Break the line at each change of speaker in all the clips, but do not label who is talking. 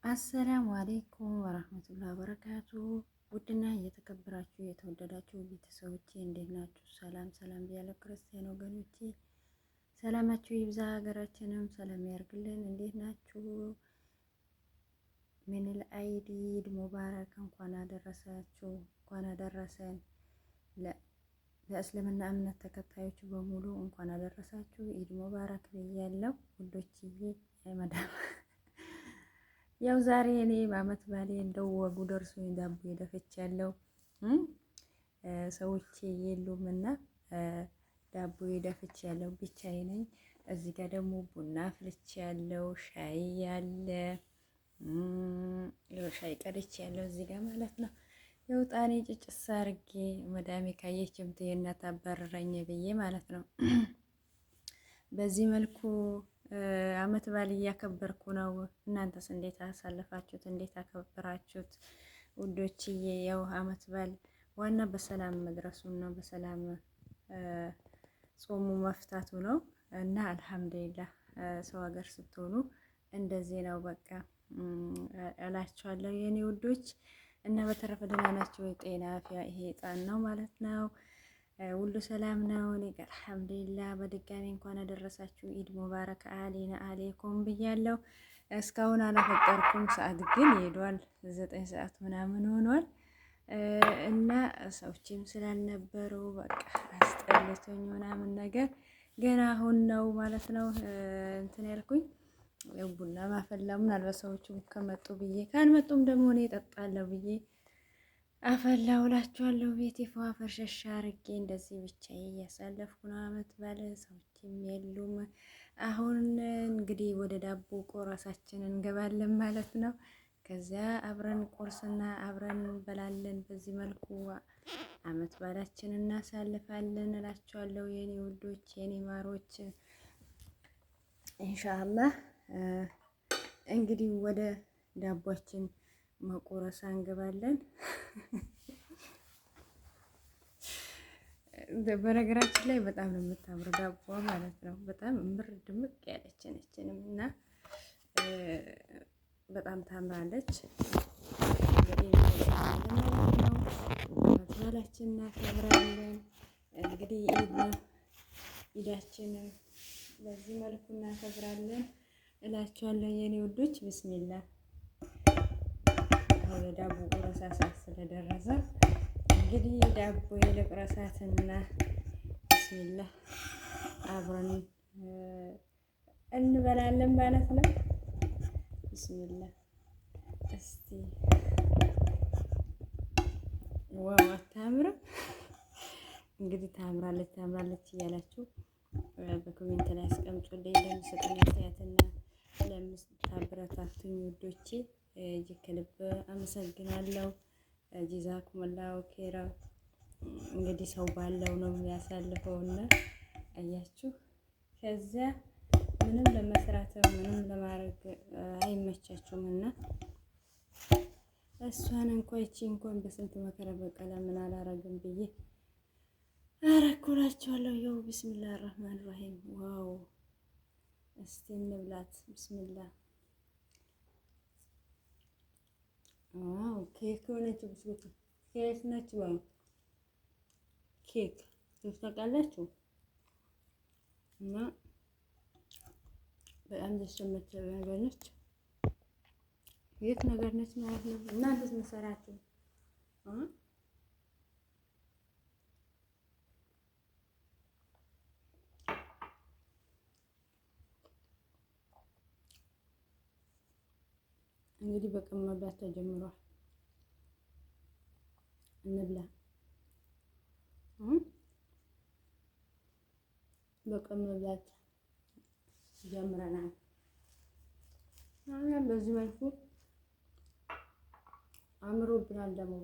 አሰላሙ አሌይኩም ወረህመቱላሂ ወበረካቱ። ውድና እየተከበራችሁ የተወደዳችሁ ቤተሰቦቼ እንዴት ናችሁ? ሰላም ሰላም ብያለሁ። ክርስቲያን ወገኖቼ ሰላማችሁ ይብዛ፣ ሀገራችንም ሰላም ያርግልን። እንዴት ናችሁ? ሚነል ኢድ ሙባረክ። እንኳን አደረሳችሁ፣ እንኳን አደረሰን። ለእስልምና እምነት ተከታዮች በሙሉ እንኳን አደረሳችሁ። ኢድ ሙባረክ ብያለሁ ውዶችዬ። መዳም ያው ዛሬ እኔ በአመት ባሌ እንደው ወጉ ደርሶኝ ዳቦ ደፍቻለሁ። ሰዎች የሉም እና ዳቦ ደፍቻለሁ፣ ብቻዬ ነኝ። እዚህ ጋር ደግሞ ቡና አፍልቻለሁ፣ ሻይ ያለ ሻይ ቀድቻለሁ እዚህ ጋር ማለት ነው። ያው ጣኔ ጭጭስ አድርጌ መዳሜ ካየችም ትሄና ታባረረኝ ብዬ ማለት ነው። በዚህ መልኩ አመት በዓል እያከበርኩ ነው። እናንተስ እንዴት አሳለፋችሁት? እንዴት አከበራችሁት? ውዶችዬ ያው አመት በዓል ዋና በሰላም መድረሱን ነው፣ በሰላም ጾሙ መፍታቱ ነው እና አልሐምዱሊላህ። ሰው ሀገር ስትሆኑ እንደዚህ ነው በቃ እላችኋለሁ የኔ ውዶች። እና በተረፈ ደህና ናችሁ? ጤና አፍያ ይሄ ጣን ነው ማለት ነው። ሁሉ ሰላም ነው። እኔ ጋር አልሐምዱሊላህ። በድጋሚ እንኳን አደረሳችሁ። ኢድ ሙባረክ አሌና አሌኩም ብያለሁ። እስካሁን አላፈጠርኩም፣ ሰዓት ግን ሄዷል። 9 ሰዓት ምናምን ሆኗል እና ሰዎችም ስላልነበሩ በቃ አስጠልቶኝ ምናምን ነገር ገና አሁን ነው ማለት ነው እንትን ያልኩኝ ቡና ማፈላ ምናልባት ሰዎቹ ከመጡ ብዬ ካልመጡም ደግሞ እኔ እጠጣለሁ ብዬ አፈላው እላችኋለሁ። ቤቴ ፏፈር ሸሻ አርጌ እንደዚህ ብቻዬ እያሳለፍኩ ነው። አመት ባለ ሰዎችም የሉም። አሁን እንግዲህ ወደ ዳቦ ቆረሳችን እንገባለን ማለት ነው። ከዚያ አብረን ቁርስና አብረን እንበላለን። በዚህ መልኩ አመት ባላችን እናሳልፋለን እላችኋለሁ የኔ ውዶች፣ የኔ ማሮች። ኢንሻአላህ እንግዲህ ወደ ዳቦችን መቆረሳ እንገባለን። በነገራችን ላይ በጣም ነው የምታምረው ዳቦ ማለት ነው። በጣም ምር ድምቅ ያለች ነችንም እና በጣም ታምራለች። እንግዲህ ባላችን እናከብራለን። እንግዲህ ኢዳችን በዚህ መልኩ እናከብራለን እላችኋለሁ የኔ ውዶች። ቢስሚላ ወደ ዳቦ ቁረሳ ሰዓት ስለደረሰ እንግዲህ ዳቦ የልቁረሳትና ቢስሚላ አብረን እንበላለን ማለት ነው። ቢስሚላ እስቲ ዋው አታምርም? እንግዲህ ታምራለች ታምራለች እያላችሁ በኮሜንት ላይ አስቀምጡልኝ። ለምትሰጡኝ አስተያየትና ለምታበረታቱኝ ውዶቼ እጅግ ከልብ አመሰግናለሁ። ጀዛኩሙላሁ ኸይራ። እንግዲህ ሰው ባለው ነው የሚያሳልፈውና አያችሁ፣ ከዚያ ምንም ለመስራት ምንም ለማድረግ አይመቻችሁም እና እሷን እንኳን እቺ እንኳን በስንት መከራ በቀላ ምን አላረግም ብዬ አረኩላችኋለሁ። ያው ቢስሚላህ አርህማን ራሂም። ዋው እስቲ እንብላት። ቢስሚላህ። ዋው ኬክ ሆነች። ብስኩት ኬክ ነች። ዋው ኬክ ታውቃላችሁ እና በጣም ደስ የምትል ነገር ነች። የት ነገር ነች ማለት ነው። እናንተስ መሰራችሁ? እንግዲህ በቀን መብላት ተጀምሯል። እንብላ። በቀን መብላት ጀምረናል። በዚህ መልኩ አምሮብናል። ደግሞ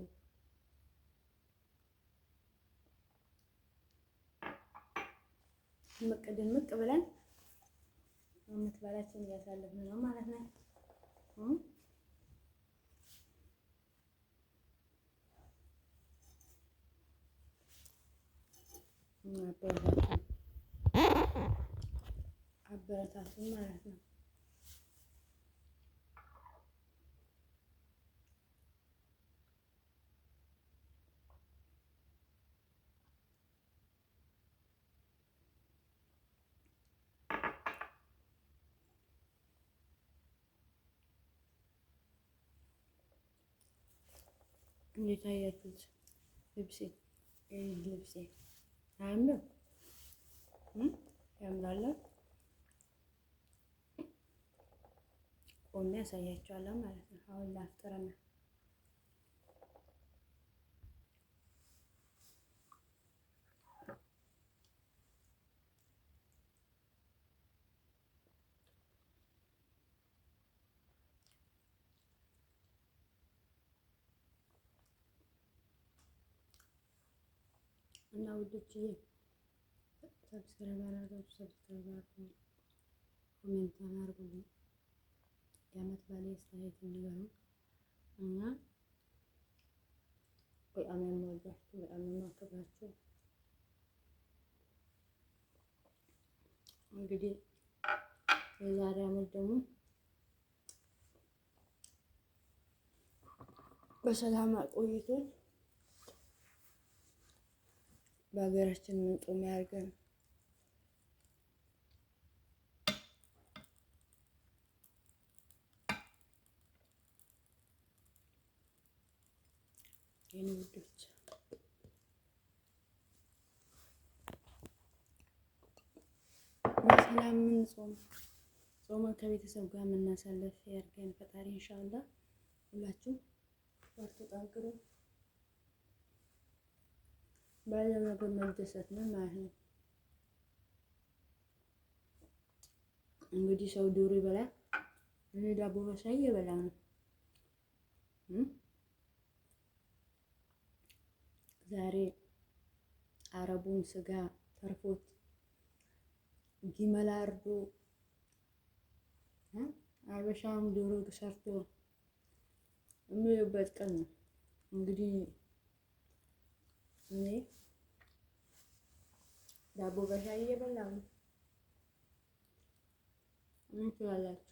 ድምቅ ድምቅ ብለን አመት በዓላችን እያሳለፍን ነው ማለት ነው። አበረታቱን ማለት ነው። እንዴት አያችሁት? ልብሴ ልብሴ አያምርም? ያምራል። ቆሜ ያሳያችኋለሁ ማለት ነው። አሁን ላፍጥርና እና ውዶችዬ ሰብስክራይብ አድርጋችሁ ሰብስክራይብ አድርጉ፣ ኮሜንት አድርጉልኝ። የዓመት በዓል አስተያየት ንገሩ እና በጣም የምወዳችሁ በጣም የማከብራችሁ እንግዲህ የዛሬ ዓመት ደግሞ በሰላም አቆይቶን በሀገራችን ምንጦም ያርገን። የኔ ውዶች በሰላም ጾመን ከቤተሰብ ጋር የምናሳልፍ ያርገን ፈጣሪ ኢንሻአላህ። ሁላችሁም በርቱ፣ ጠንክሩ። ባለው ነገር መደሰት ነው ማለት ነው። እንግዲህ ሰው ዶሮ ይበላል፣ እኔ ዳቦ በሻይ እየበላ ነው። ዛሬ አረቡን ስጋ ተርፎት ጊመል አርዶ አበሻም ዶሮ ሰርቶ የሚውበት ቀን ነው። እንግዲህ እኔ ዳቦ በሻይ እየበላሁ ነው። ምን ትላላችሁ?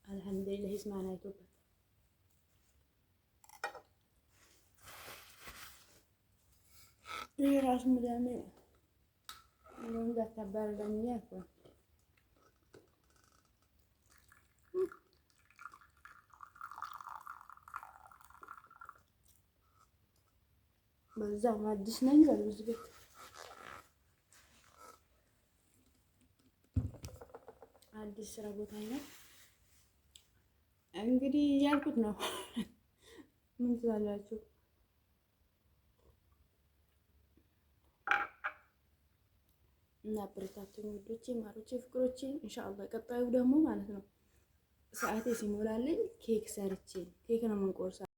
አልሐምዱሊላህ ይስማና ኢትዮጵያ ይሄ ራሱ ምዳሜ ነው እንዳታባረኝ ያልኩ በዛው አዲስ ነኝ በሉት ቤት አዲስ ስራ ቦታ ላይ እንግዲህ ያልኩት ነው። ምን ትላላችሁ? እና አበረታቱኝ ውዶቼ፣ ማሮቼ፣ ፍቅሮቼ። ኢንሻአላህ ቀጣዩ ደግሞ ማለት ነው ሰዓቴ ሲሞላልኝ ኬክ ሰርቼ ኬክ ነው የምንቆርሰው።